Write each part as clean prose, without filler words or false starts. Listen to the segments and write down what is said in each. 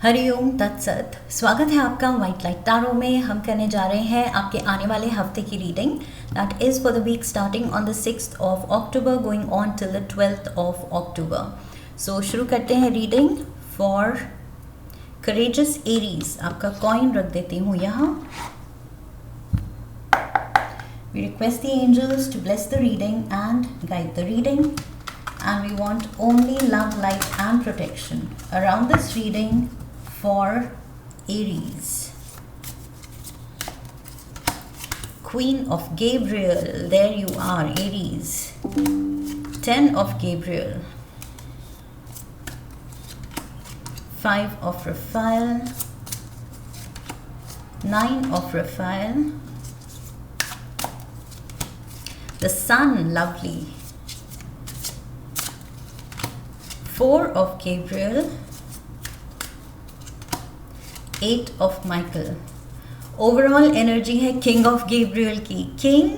हरिओम तत्सत। स्वागत है आपका वाइट लाइट टैरो में। हम करने जा रहे हैं आपके आने वाले हफ्ते की reading that is for the week starting on the 6th of October going on till the 12th of October। So शुरू करते हैं रीडिंग फॉर करेजस एरीज। आपका कॉइन रख देती हूँ यहाँ। We request the angels to bless the reading and guide the reading, and we want only love, light and protection around this reading for Aries. Queen of Gabriel, there you are, Aries. 10 of Gabriel, 5 of Raphael, 9 of Raphael, the Sun, lovely, 4 of Gabriel, 8 of Michael. Overall energy है King of Gabriel की, King,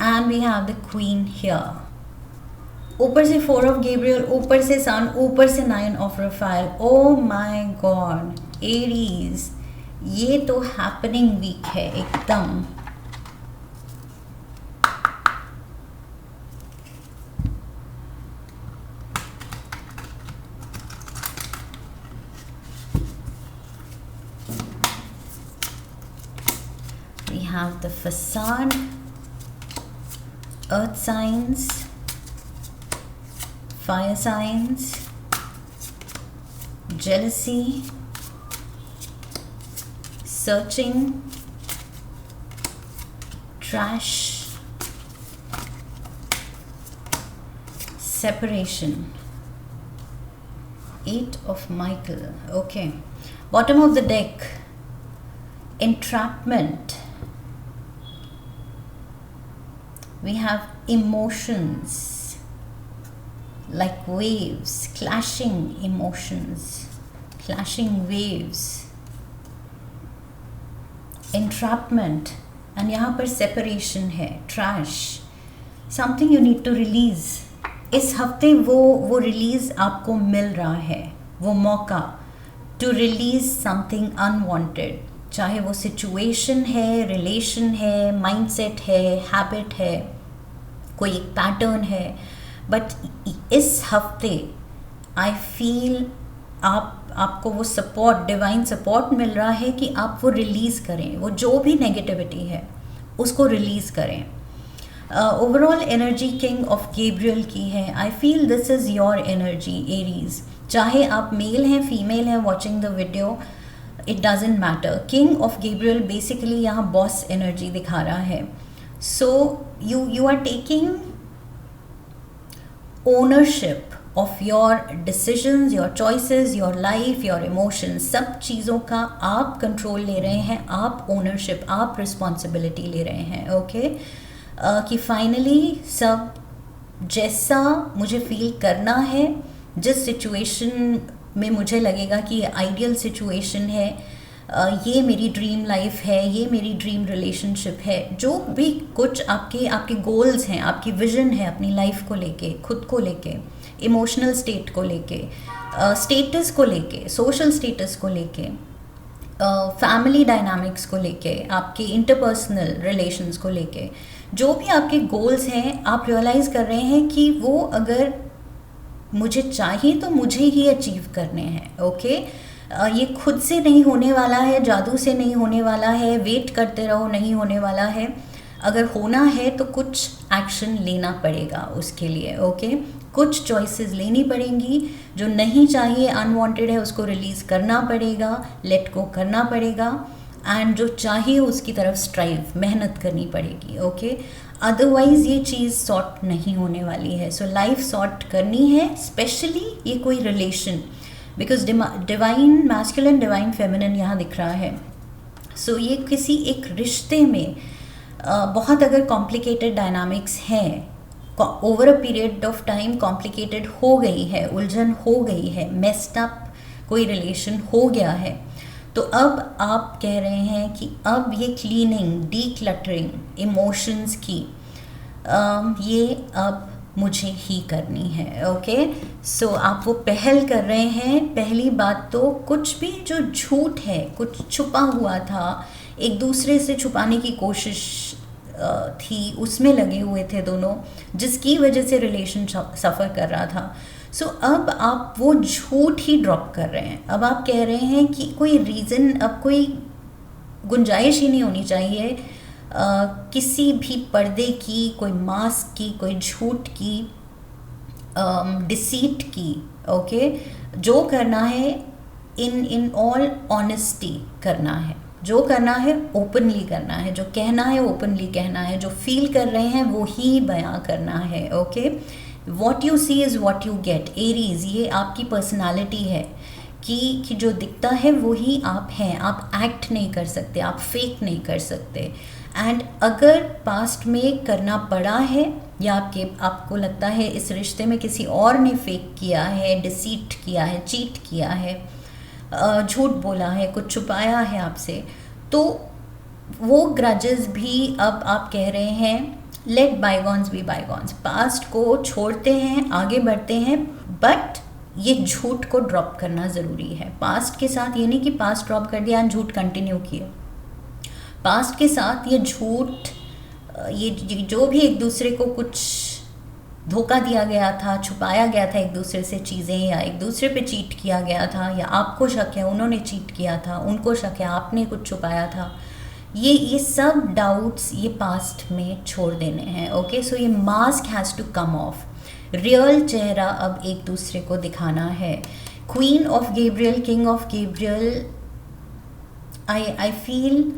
and we have the Queen here. ऊपर से 4 of Gabriel, ऊपर से Sun, ऊपर से 9 of Raphael. Oh my God, Aries, ये तो happening week है एकदम। We have the facade, earth signs, fire signs, jealousy, searching, trash, separation, 8 of Michael. Okay, bottom of the deck, entrapment. We have emotions like waves, clashing emotions, clashing waves, entrapment, and यहाँ पर separation है, trash, something you need to release. इस हफ्ते वो release आपको मिल रहा है, वो मौका to release something unwanted, चाहे वो सिचुएशन है, रिलेशन है, माइंडसेट है, हैबिट है, कोई एक पैटर्न है। बट इस हफ्ते आई फील आपको वो सपोर्ट, डिवाइन सपोर्ट मिल रहा है कि आप वो रिलीज़ करें, वो जो भी नेगेटिविटी है उसको रिलीज़ करें। Overall energy king of Gabriel की है। I feel this is your energy Aries. चाहे आप मेल हैं, फीमेल हैं, watching the video, it doesn't matter. King of Gabriel basically यहाँ बॉस एनर्जी दिखा रहा है। So you are taking ownership of your decisions, your choices, your life, your emotions, सब चीज़ों का आप कंट्रोल ले रहे हैं, आप ओनरशिप, आप रिस्पॉन्सिबिलिटी ले रहे हैं। ओके कि फाइनली सब जैसा मुझे फील करना है, जिस सिचुएशन में मुझे लगेगा कि ये आइडियल सिचुएशन है, ये मेरी ड्रीम लाइफ है, ये मेरी ड्रीम रिलेशनशिप है, जो भी कुछ आपके गोल्स हैं, आपकी विजन है अपनी लाइफ को लेके, खुद को लेके, इमोशनल स्टेट को लेके, स्टेटस को लेके, सोशल स्टेटस को लेके, फैमिली डायनामिक्स को लेके, आपके इंटरपर्सनल रिलेशंस को लेके, जो भी आपके गोल्स हैं, आप रियलाइज़ कर रहे हैं कि वो अगर मुझे चाहिए तो मुझे ही अचीव करने हैं। ओके ये खुद से नहीं होने वाला है, जादू से नहीं होने वाला है, वेट करते रहो, नहीं होने वाला है। अगर होना है तो कुछ एक्शन लेना पड़ेगा उसके लिए। ओके कुछ चॉइसेस लेनी पड़ेंगी, जो नहीं चाहिए, अनवांटेड है, उसको रिलीज़ करना पड़ेगा, लेट गो करना पड़ेगा, एंड जो चाहिए उसकी तरफ स्ट्राइव, मेहनत करनी पड़ेगी। ओके अदरवाइज़ ये चीज़ सॉर्ट नहीं होने वाली है। सो लाइफ सॉर्ट करनी है, स्पेशली ये कोई relation, because divine masculine, divine feminine यहाँ दिख रहा है। सो ये किसी एक रिश्ते में बहुत अगर कॉम्प्लिकेटेड डायनामिक्स हैं, over a period of time complicated हो गई है, उलझन हो गई है, मेस्ड अप कोई रिलेशन हो गया है, तो अब आप कह रहे हैं कि अब ये क्लीनिंग, डी क्लटरिंग इमोशंस की, ये अब मुझे ही करनी है। ओके, सो आप वो पहल कर रहे हैं। पहली बात तो कुछ भी जो झूठ है, कुछ छुपा हुआ था, एक दूसरे से छुपाने की कोशिश थी, उसमें लगे हुए थे दोनों, जिसकी वजह से रिलेशन सफ़र कर रहा था। सो अब आप वो झूठ ही ड्रॉप कर रहे हैं। अब आप कह रहे हैं कि कोई रीज़न, अब कोई गुंजाइश ही नहीं होनी चाहिए किसी भी पर्दे की, कोई मास्क की, कोई झूठ की, डिसीट की। ओके, जो करना है इन ऑल ऑनेस्टी करना है, जो करना है ओपनली करना है, जो कहना है ओपनली कहना है, जो फील कर रहे हैं वो ही बयां करना है। Okay, what you see is what you get. Aries, ये आपकी पर्सनालिटी है कि जो दिखता है वो ही आप हैं। आप एक्ट नहीं कर सकते, आप फेक नहीं कर सकते। एंड अगर पास्ट में करना पड़ा है या आपको लगता है इस रिश्ते में किसी और ने फेक किया है, डिसीट किया है, चीट किया है, झूठ बोला है, कुछ छुपाया है आपसे, तो वो ग्रजेस भी अब आप कह रहे हैं let bygones be bygones. Past को छोड़ते हैं, आगे बढ़ते हैं, बट ये झूठ को ड्रॉप करना ज़रूरी है। पास्ट के साथ ये नहीं कि पास्ट ड्रॉप कर दिया और झूठ कंटिन्यू किया। पास्ट के साथ ये झूठ, ये जो भी एक दूसरे को कुछ धोखा दिया गया था, छुपाया गया था एक दूसरे से चीज़ें, या एक दूसरे पे चीट किया गया था, या आपको शक है उन्होंने चीट किया था, उनको शक है आपने कुछ छुपाया था, ये सब डाउट्स ये पास्ट में छोड़ देने हैं। ओके, सो ये mask has to come off. Real चेहरा अब एक दूसरे को दिखाना है। Queen of Gabriel, king of Gabriel, I feel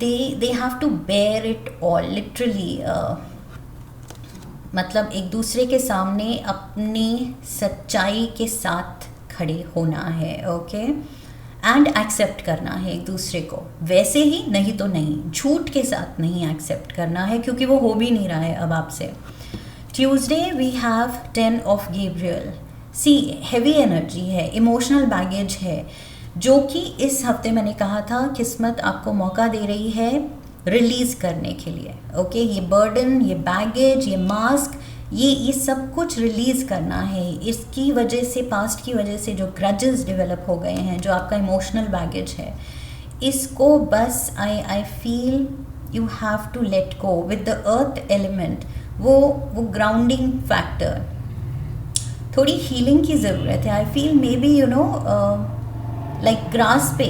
they have to bear it all literally। मतलब एक दूसरे के सामने अपनी सच्चाई के साथ खड़े होना है। ओके, एंड एक्सेप्ट करना है एक दूसरे को, वैसे ही नहीं तो नहीं, झूठ के साथ नहीं एक्सेप्ट करना है, क्योंकि वो हो भी नहीं रहा है अब आपसे। Tuesday we have 10 of Gabriel. See, heavy energy है, इमोशनल बैगेज है, जो कि इस हफ्ते मैंने कहा था किस्मत आपको मौका दे रही है रिलीज़ करने के लिए। ओके, ये बर्डन, ये बैगेज, ये मास्क, ये सब कुछ रिलीज़ करना है। इसकी वजह से, पास्ट की वजह से जो ग्रजेस डेवलप हो गए हैं, जो आपका इमोशनल बैगेज है, इसको बस I feel you have to let go with the earth element. वो ग्राउंडिंग फैक्टर, थोड़ी हीलिंग की ज़रूरत है। I feel may be like grass पे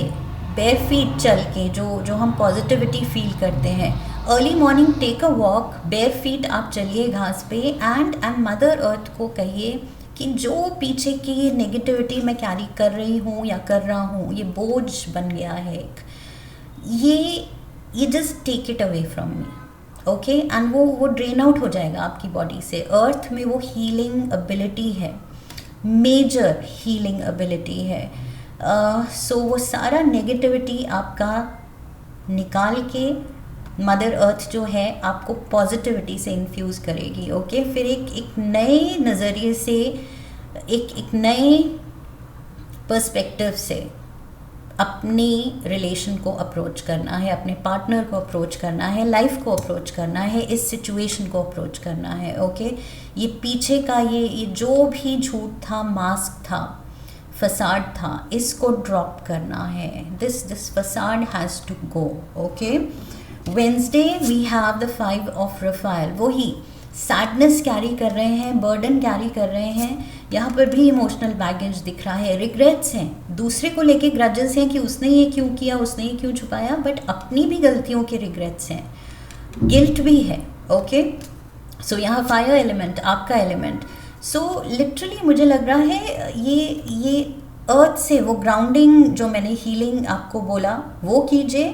बेयर फीट चल के जो हम पॉजिटिविटी फील करते हैं, early morning take a walk, bare feet आप चलिए घास पे, एंड मदर अर्थ को कहिए कि जो पीछे की नेगेटिविटी मैं कैरी कर रही हूँ या कर रहा हूँ, ये बोझ बन गया है एक, ये just take it away from me. Okay, and वो ड्रेन आउट हो जाएगा आपकी बॉडी से। अर्थ में वो हीलिंग एबिलिटी है, मेजर हीलिंग एबिलिटी है। सो वो सारा नेगेटिविटी आपका निकाल के मदर अर्थ जो है आपको पॉजिटिविटी से इन्फ्यूज़ करेगी। ओके, फिर एक नए नज़रिए से, एक नए पर्सपेक्टिव से अपनी रिलेशन को अप्रोच करना है, अपने पार्टनर को अप्रोच करना है, लाइफ को अप्रोच करना है, इस सिचुएशन को अप्रोच करना है। ओके, ये पीछे का ये जो भी झूठ था, मास्क था, फसाड था, इसको ड्रॉप करना है। This facade has to go. Okay, Wednesday we have the 5 of Raphael. वही सैडनेस कैरी कर रहे हैं, बर्डन कैरी कर रहे हैं, यहाँ पर भी इमोशनल बैगेज दिख रहा है, रिग्रेट्स हैं, दूसरे को लेके ग्रजेस हैं कि उसने ये क्यों किया, उसने ये क्यों छुपाया, बट अपनी भी गलतियों के रिग्रेट्स हैं, गिल्ट भी है। ओके, सो यहाँ फायर एलिमेंट आपका एलिमेंट। सो लिटरली मुझे लग रहा है ये अर्थ से वो ग्राउंडिंग जो मैंने हीलिंग आपको बोला वो कीजिए,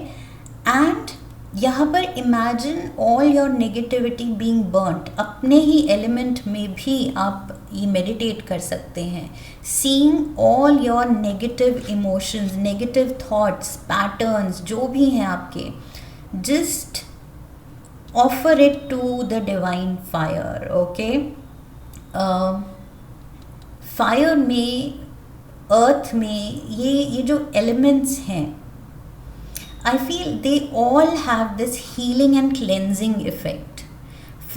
एंड यहाँ पर imagine all your negativity being burned. अपने ही एलिमेंट में भी आप ये मेडिटेट कर सकते हैं, seeing all your negative emotions, negative thoughts, patterns जो भी हैं आपके, just offer it to the divine fire. Okay, fire में, अर्थ में ये जो एलिमेंट्स हैं, I feel they all have this healing and cleansing effect.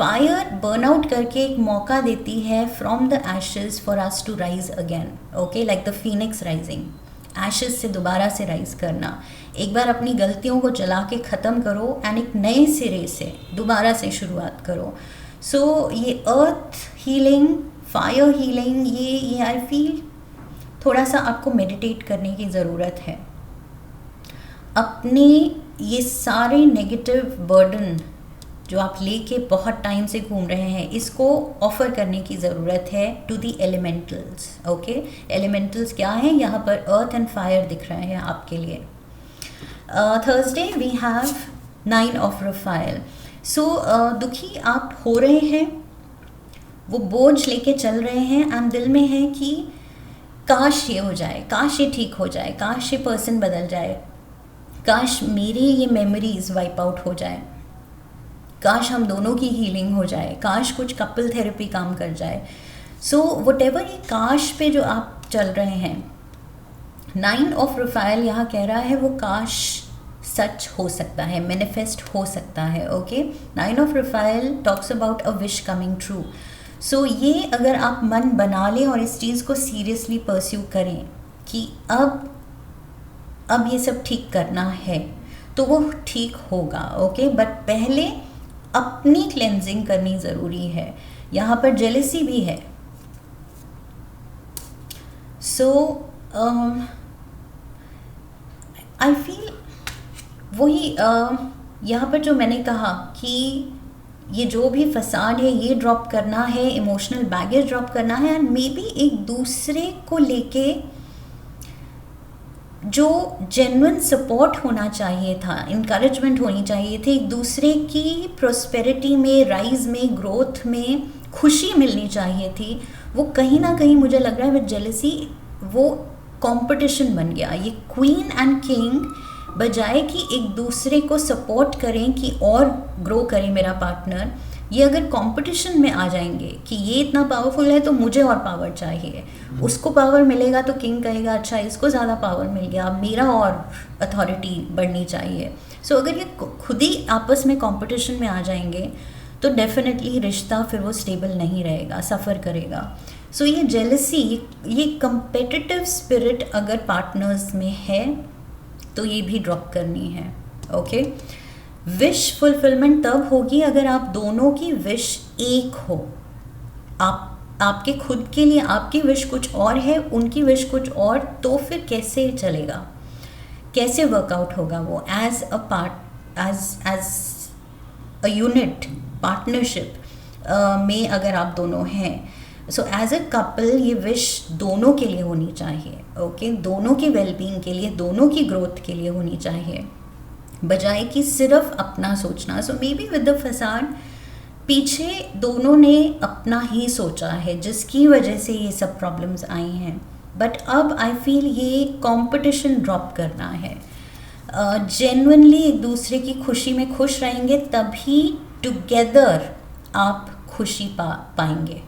Fire burnout करके एक मौका देती है from the ashes for us to rise again, okay, like the phoenix rising, ashes से दोबारा से राइज करना। एक बार अपनी गलतियों को जला के ख़त्म करो एंड एक नए सिरे से दोबारा से शुरुआत करो। सो ये अर्थ हीलिंग, फायर हीलिंग, ये आई फील थोड़ा सा आपको मेडिटेट करने की ज़रूरत है। अपने ये सारे नेगेटिव बर्डन जो आप लेके बहुत टाइम से घूम रहे हैं, इसको ऑफ़र करने की ज़रूरत है to the elementals, okay. Elementals क्या हैं? यहाँ पर अर्थ एंड फायर दिख रहे हैं आपके लिए। थर्सडे वी हैव 9 ऑफ रफाइल। सो दुखी आप हो रहे हैं, वो बोझ लेके चल रहे हैं एंड दिल में है कि काश ये हो जाए, काश ये ठीक हो जाए, काश ये पर्सन बदल जाए, काश मेरी ये मेमोरीज वाइप आउट हो जाए, काश हम दोनों की हीलिंग हो जाए, काश कुछ कपल थेरेपी काम कर जाए। सो व्हाटएवर ये काश पे जो आप चल रहे हैं, 9 ऑफ रफाइल यहाँ कह रहा है वो काश सच हो सकता है, मैनिफेस्ट हो सकता है, ओके। 9 ऑफ रफाइल talks about a wish coming true. So ये अगर आप मन बना लें और इस चीज़ को सीरियसली परस्यू करें कि अब ये सब ठीक करना है, तो वो ठीक होगा, ओके। बट पहले अपनी क्लेंजिंग करनी ज़रूरी है। यहाँ पर जेलसी भी है। सो आई फील वही यहाँ पर जो मैंने कहा कि ये जो भी फसाड है ये ड्रॉप करना है, इमोशनल बैगेज ड्रॉप करना है, एंड मे बी एक दूसरे को लेके जो जेन्युइन सपोर्ट होना चाहिए था, इनकरेजमेंट होनी चाहिए थी, एक दूसरे की प्रोस्पेरिटी में, राइज में, ग्रोथ में खुशी मिलनी चाहिए थी, वो कहीं ना कहीं मुझे लग रहा है विद जेलसी वो कंपटीशन बन गया। ये क्वीन एंड किंग बजाय कि एक दूसरे को सपोर्ट करें कि और ग्रो करे मेरा पार्टनर, ये अगर कंपटीशन में आ जाएंगे कि ये इतना पावरफुल है तो मुझे और पावर चाहिए, उसको पावर मिलेगा तो किंग कहेगा अच्छा इसको ज़्यादा पावर मिल गया, मेरा और अथॉरिटी बढ़नी चाहिए। सो अगर ये खुद ही आपस में कंपटीशन में आ जाएंगे तो डेफिनेटली रिश्ता फिर वो स्टेबल नहीं रहेगा, सफ़र करेगा। सो ये जेलसी, ये कंपेटिटिव स्पिरिट अगर पार्टनर्स में है तो ये भी ड्रॉप करनी है, ओके। विश फुलफिलमेंट तब होगी अगर आप दोनों की विश एक हो। आपके खुद के लिए आपकी विश कुछ और है, उनकी विश कुछ और, तो फिर कैसे चलेगा, कैसे वर्कआउट होगा वो as a part, as a unit, partnership में अगर आप दोनों हैं। सो एज अ कपल ये विश दोनों के लिए होनी चाहिए, ओके, दोनों के वेलबींग के लिए, दोनों की ग्रोथ के लिए होनी चाहिए, बजाय कि सिर्फ अपना सोचना। So maybe with the facade पीछे दोनों ने अपना ही सोचा है जिसकी वजह से ये सब प्रॉब्लम्स आई हैं। बट अब आई फील ये कंपटीशन ड्रॉप करना है। जेन्युइनली एक दूसरे की खुशी में खुश रहेंगे तभी टुगेदर आप खुशी पाएंगे।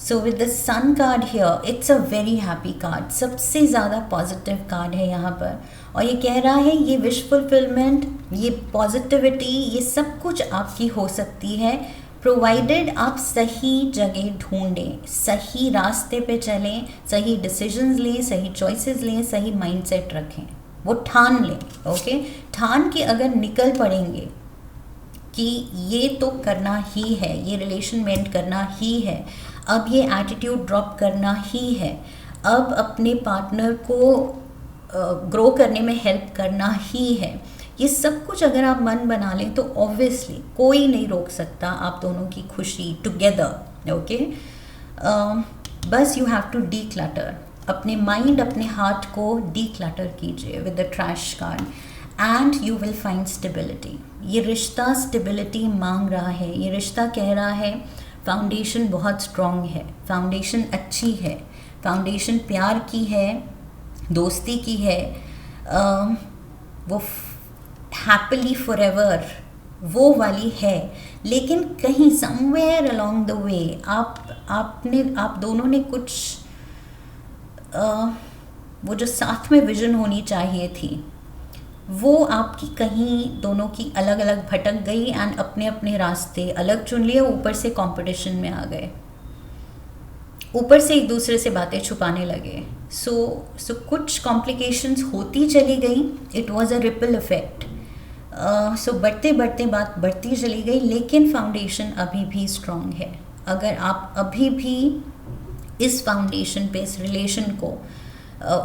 So with the sun card here, it's a very happy card, सबसे ज़्यादा पॉजिटिव कार्ड है यहाँ पर, और ये कह रहा है ये विश फुलफिलमेंट, ये पॉजिटिविटी, ये सब कुछ आपकी हो सकती है प्रोवाइडेड आप सही जगह ढूंढें, सही रास्ते पे चलें, सही डिसीजंस लें, सही चॉइसेस लें, सही माइंडसेट रखें, वो ठान लें, ओके। ठान के अगर निकल पड़ेंगे कि ये तो करना ही है, ये रिलेशन मेंट करना ही है, अब ये एटीट्यूड ड्रॉप करना ही है, अब अपने पार्टनर को ग्रो करने में हेल्प करना ही है, ये सब कुछ अगर आप मन बना लें तो ऑब्वियसली कोई नहीं रोक सकता आप दोनों की खुशी टुगेदर, ओके। बस you have to declutter, अपने माइंड, अपने हार्ट को डी क्लटर कीजिए with the trash card and you will find stability. ये रिश्ता स्टेबिलिटी मांग रहा है, ये रिश्ता कह रहा है फाउंडेशन बहुत स्ट्रॉन्ग है, फाउंडेशन अच्छी है, फाउंडेशन प्यार की है, दोस्ती की है, वो हैप्पीली फॉरएवर वो वाली है। लेकिन कहीं समवेयर अलोंग द वे आप दोनों ने कुछ वो जो साथ में विजन होनी चाहिए थी वो आपकी कहीं दोनों की अलग अलग भटक गई एंड अपने अपने रास्ते अलग चुन लिए, ऊपर से कंपटीशन में आ गए, ऊपर से एक दूसरे से बातें छुपाने लगे। सो कुछ कॉम्प्लिकेशंस होती चली गई, it was a ripple effect. So बढ़ते बढ़ते बात बढ़ती चली गई, लेकिन फाउंडेशन अभी भी स्ट्रांग है। अगर आप अभी भी इस फाउंडेशन पे, इस रिलेशन को,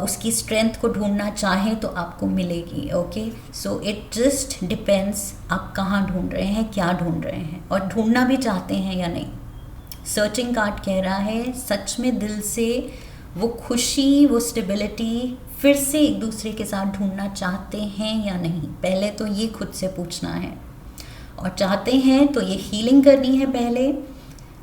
उसकी स्ट्रेंथ को ढूंढना चाहें तो आपको मिलेगी। Okay, so it just depends आप कहाँ ढूंढ रहे हैं, क्या ढूंढ रहे हैं, और ढूंढना भी चाहते हैं या नहीं। सर्चिंग कार्ड कह रहा है सच में दिल से वो खुशी, वो स्टेबिलिटी फिर से एक दूसरे के साथ ढूंढना चाहते हैं या नहीं, पहले तो ये खुद से पूछना है। और चाहते हैं तो ये हीलिंग करनी है पहले।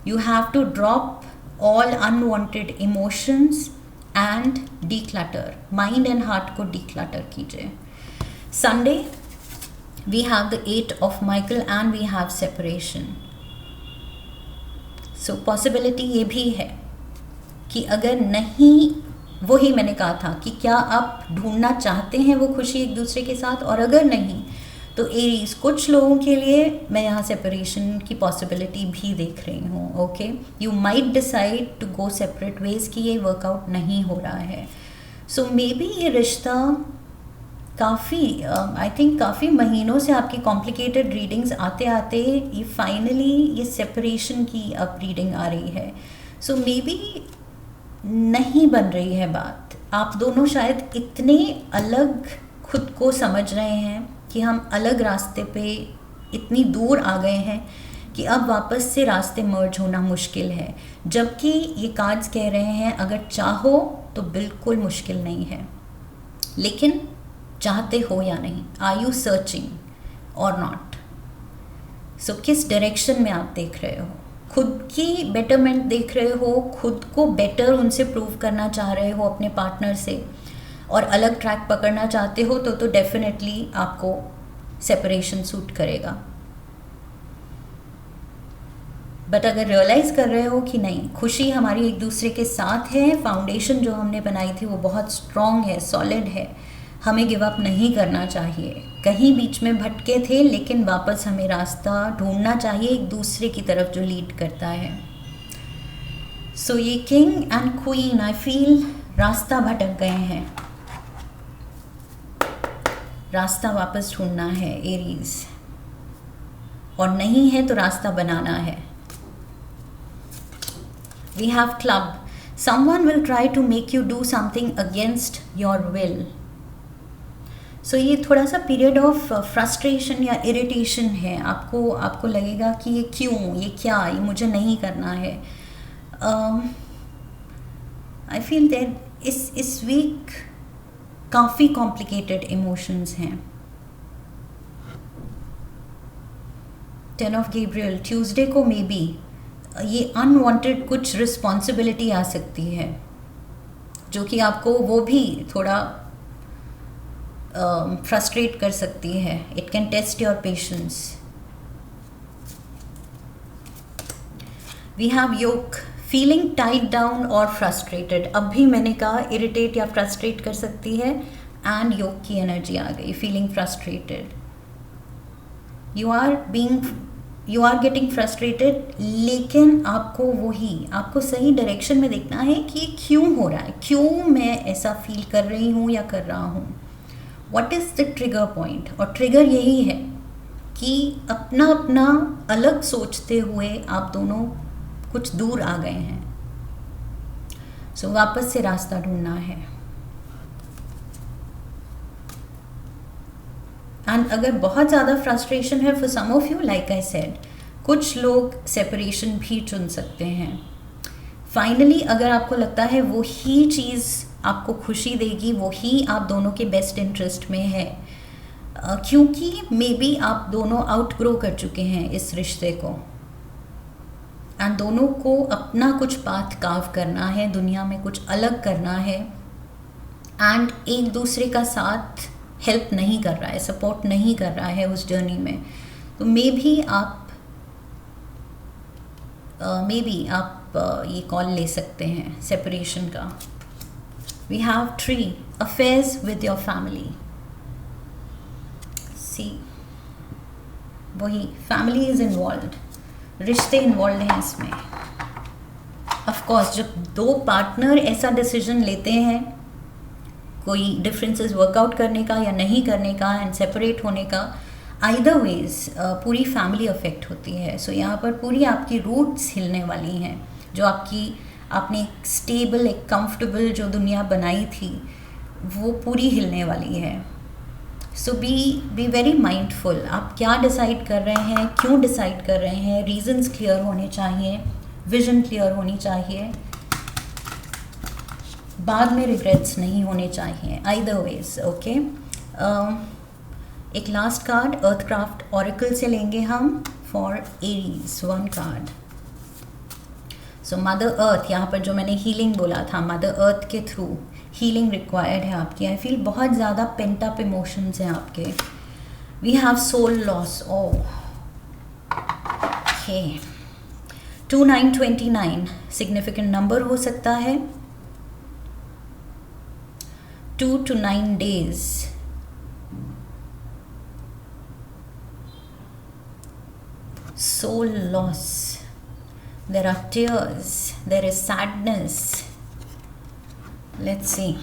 You have to drop all unwanted emotions and declutter, mind and heart को डीक्लटर कीजिए। Sunday we have the 8 of Michael and we have separation. So possibility ये भी है कि अगर नहीं, वही मैंने कहा था कि क्या आप ढूंढना चाहते हैं वो खुशी एक दूसरे के साथ, और अगर नहीं तो एरीज, कुछ लोगों के लिए मैं यहाँ सेपरेशन की पॉसिबिलिटी भी देख रही हूँ। Okay, you might decide to go separate ways कि ये वर्कआउट नहीं हो रहा है। सो मे बी ये रिश्ता काफ़ी आई थिंक काफ़ी महीनों से आपकी कॉम्प्लिकेटेड रीडिंग्स आते आते ये फाइनली ये सेपरेशन की अब रीडिंग आ रही है। सो मे बी नहीं बन रही है बात, आप दोनों शायद इतने अलग खुद को समझ रहे हैं कि हम अलग रास्ते पे इतनी दूर आ गए हैं कि अब वापस से रास्ते मर्ज होना मुश्किल है। जबकि ये कार्ड्स कह रहे हैं अगर चाहो तो बिल्कुल मुश्किल नहीं है, लेकिन चाहते हो या नहीं, आर यू सर्चिंग और नॉट। सो किस डायरेक्शन में आप देख रहे हो, खुद की बेटरमेंट देख रहे हो, खुद को बेटर उनसे प्रूव करना चाह रहे हो अपने पार्टनर से, और अलग ट्रैक पकड़ना चाहते हो तो डेफिनेटली आपको सेपरेशन सूट करेगा। बट अगर रियलाइज़ कर रहे हो कि नहीं, खुशी हमारी एक दूसरे के साथ है, फाउंडेशन जो हमने बनाई थी वो बहुत स्ट्रॉन्ग है, सॉलिड है, हमें गिव अप नहीं करना चाहिए। कहीं बीच में भटके थे लेकिन वापस हमें रास्ता ढूंढना चाहिए एक दूसरे की तरफ जो लीड करता है। सो ये king and queen I feel रास्ता भटक गए हैं, रास्ता वापस ढूंढना है एरीज, और नहीं है तो रास्ता बनाना है। We have club, someone will try to make you do something against your will. So ये थोड़ा सा पीरियड ऑफ फ्रस्ट्रेशन या इरिटेशन है, आपको लगेगा कि ये क्यों, ये क्या, ये मुझे नहीं करना है। आई फील दैट इस वीक काफ़ी कॉम्प्लिकेटेड इमोशंस हैं। 10 ऑफ गैब्रियल, ट्यूसडे को मे बी ये अनवांटेड कुछ रिस्पॉन्सिबिलिटी आ सकती है जो कि आपको वो भी थोड़ा फ्रस्ट्रेट कर सकती है। It can test your patience. We have yoke, feeling tied down और फ्रस्ट्रेटेड। अब भी मैंने कहा इरिटेट या फ्रस्ट्रेट कर सकती है, एंड योक की एनर्जी आ गई, feeling frustrated. You are getting frustrated, लेकिन आपको सही डायरेक्शन में देखना है कि ये क्यों हो रहा है, क्यों मैं ऐसा फील कर रही हूँ या कर रहा हूँ। What is the trigger point, और ट्रिगर यही है कि अपना अपना अलग सोचते हुए आप दोनों कुछ दूर आ गए हैं। सो वापस से रास्ता ढूंढना है। एंड अगर बहुत ज़्यादा फ्रस्ट्रेशन है for some of you, like I said, कुछ लोग सेपरेशन भी चुन सकते हैं। फाइनली अगर आपको लगता है वो ही चीज़ आपको खुशी देगी, वो ही आप दोनों के बेस्ट इंटरेस्ट में है, क्योंकि मे बी आप दोनों आउटग्रो कर चुके हैं इस रिश्ते को, एंड दोनों को अपना कुछ पाथ कार्व करना है, दुनिया में कुछ अलग करना है, एंड एक दूसरे का साथ हेल्प नहीं कर रहा है, सपोर्ट नहीं कर रहा है उस जर्नी में। तो मे बी आप ये कॉल ले सकते हैं सेपरेशन का। We have 3 affairs with your family. See वही फैमिली इज इन्वॉल्व, रिश्ते इन्वॉल्व हैं इसमें। ऑफ कोर्स जब दो पार्टनर ऐसा डिसीजन लेते हैं कोई डिफरेंसेस वर्कआउट करने का या नहीं करने का एंड सेपरेट होने का, आइदर वेज पूरी फैमिली अफेक्ट होती है। सो यहाँ पर पूरी आपकी रूट्स हिलने वाली हैं, जो आपने एक स्टेबल एक कंफर्टेबल जो दुनिया बनाई थी वो पूरी हिलने वाली है। सो बी वेरी माइंडफुल, आप क्या डिसाइड कर रहे हैं, क्यों डिसाइड कर रहे हैं, रीजंस क्लियर होने चाहिए, विजन क्लियर होनी चाहिए, बाद में रिग्रेट्स नहीं होने चाहिए, आइदर वेज। ओके, एक लास्ट कार्ड अर्थक्राफ्ट ऑरेकल से लेंगे हम for Aries, 1 card. So mother earth, यहाँ पर जो मैंने हीलिंग बोला था, मदर अर्थ के थ्रू हीलिंग रिक्वायर्ड है आपकी। आई फील बहुत ज़्यादा पेंट अप इमोशंस हैं आपके। We have soul loss, okay. 2929 significant number हो सकता है। 2 to 9 days, soul loss, there are tears, there is sadness. Let's see,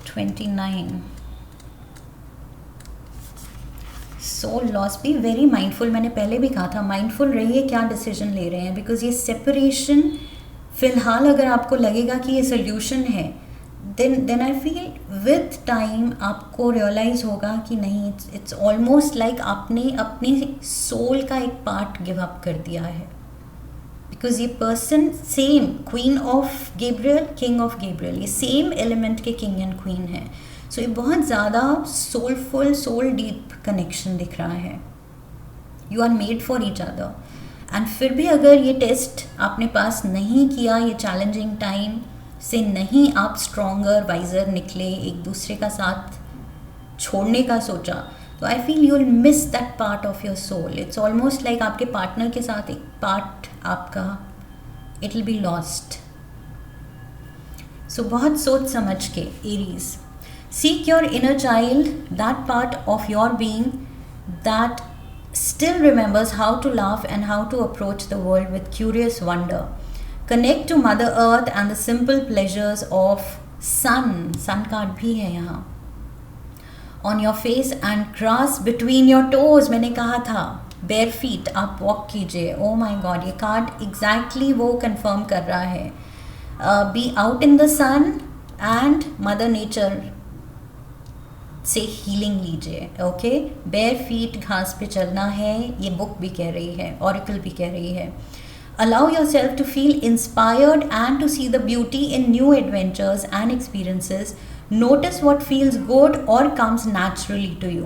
29 soul loss, be very mindful। मैंने पहले भी कहा था माइंडफुल रहिए क्या डिसीजन ले रहे हैं, बिकॉज ये सेपरेशन फिलहाल अगर आपको लगेगा कि ये सोल्यूशन है, then I feel with time आपको रियलाइज़ होगा कि नहीं, it's almost like आपने अपनी सोल का एक पार्ट गिव अप कर दिया है। बिकॉज ये person same queen of Gabriel, king of Gabriel, ये सेम एलिमेंट के किंग एंड क्वीन है। सो ये बहुत ज़्यादा सोलफुल, सोल डीप कनेक्शन दिख रहा है। You are made for each other. And फिर भी अगर ये टेस्ट आपने पास नहीं किया, ये चैलेंजिंग टाइम से नहीं आप स्ट्रॉन्गर वाइजर निकले, एक दूसरे का साथ छोड़ने का सोचा, तो I feel you will miss that part of your soul. It's almost like आपके पार्टनर के साथ एक पार्ट आपका it will be lost. So बहुत सोच समझ के Aries, seek your inner child, that part of your being that still remembers how to laugh and how to approach the world with curious wonder. Connect to Mother Earth and the simple pleasures of sun. Sun card भी है यहाँ. On your face and grass between your toes. मैंने कहा था bare feet आप walk कीजिए. Oh my God, ये card exactly वो confirm कर रहा है. Be out in the sun and Mother Nature से हीलिंग लीजिए. ओके, बेयर फीट घास पे चलना है, ये बुक भी कह रही है, ऑरिकल भी कह रही है. Allow yourself to feel inspired and to see the beauty in new adventures and experiences. Notice what feels good और comes naturally to you.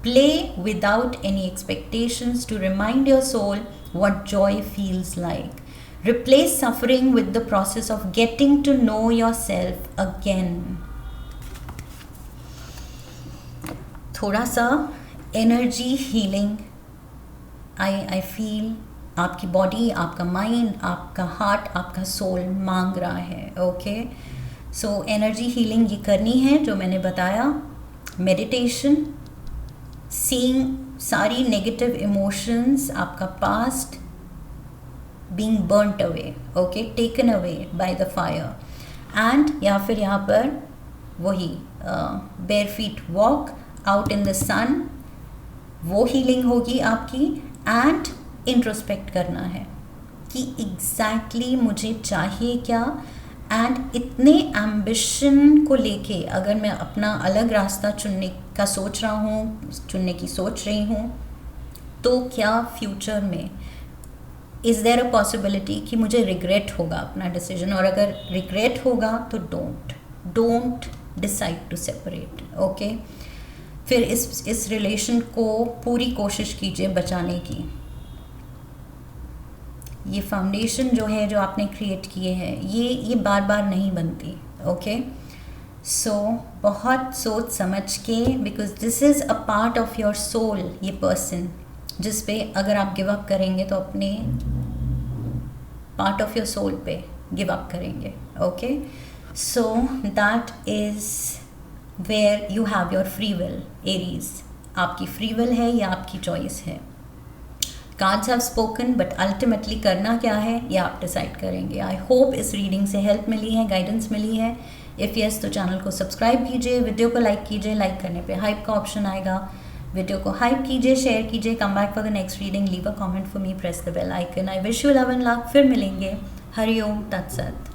Play without any expectations to remind your soul what joy feels like. Replace suffering with the process of getting to know yourself again. थोड़ा सा energy healing I feel आपकी body, आपका mind, आपका heart, आपका soul मांग रहा है. Okay, so energy healing ये करनी है जो मैंने बताया. मेडिटेशन, सीइंग सारी नेगेटिव इमोशंस, आपका past being burnt away, okay, taken away by the fire. And या फिर यहाँ पर वही bare feet walk out in the sun, वो हीलिंग होगी आपकी. एंड इंट्रोस्पेक्ट करना है कि एग्जैक्टली मुझे चाहिए क्या. एंड इतने एम्बिशन को लेके अगर मैं अपना अलग रास्ता चुनने का सोच रहा हूँ, चुनने की सोच रही हूँ, तो क्या फ्यूचर में इज़ देयर अ पॉसिबिलिटी कि मुझे रिग्रेट होगा अपना डिसीजन. और अगर रिग्रेट होगा तो don't decide to separate. Okay, फिर इस रिलेशन को पूरी कोशिश कीजिए बचाने की. ये फाउंडेशन जो है, जो आपने क्रिएट किए हैं, ये बार बार नहीं बनती. ओके, सो बहुत सोच समझ के, because this is a part of your soul. ये पर्सन जिस पे अगर आप गिव अप करेंगे तो अपने पार्ट ऑफ योर सोल पे गिव अप करेंगे. Okay, so that is where you have your free will, Aries. आपकी फ्री विल है या आपकी चॉइस है। Cards have spoken, but ultimately करना क्या है ये आप डिसाइड करेंगे। आई होप इस रीडिंग से हेल्प मिली है, गाइडेंस मिली है। इफ़ यस तो चैनल को सब्सक्राइब कीजिए, वीडियो को लाइक कीजिए, लाइक करने पे हाइप का ऑप्शन आएगा, वीडियो को हाइप कीजिए, शेयर कीजिए। Come back for the next reading, leave a comment for me, press the bell icon. I wish you love and luck. फिर मिलेंगे। हरिओम तत्सत।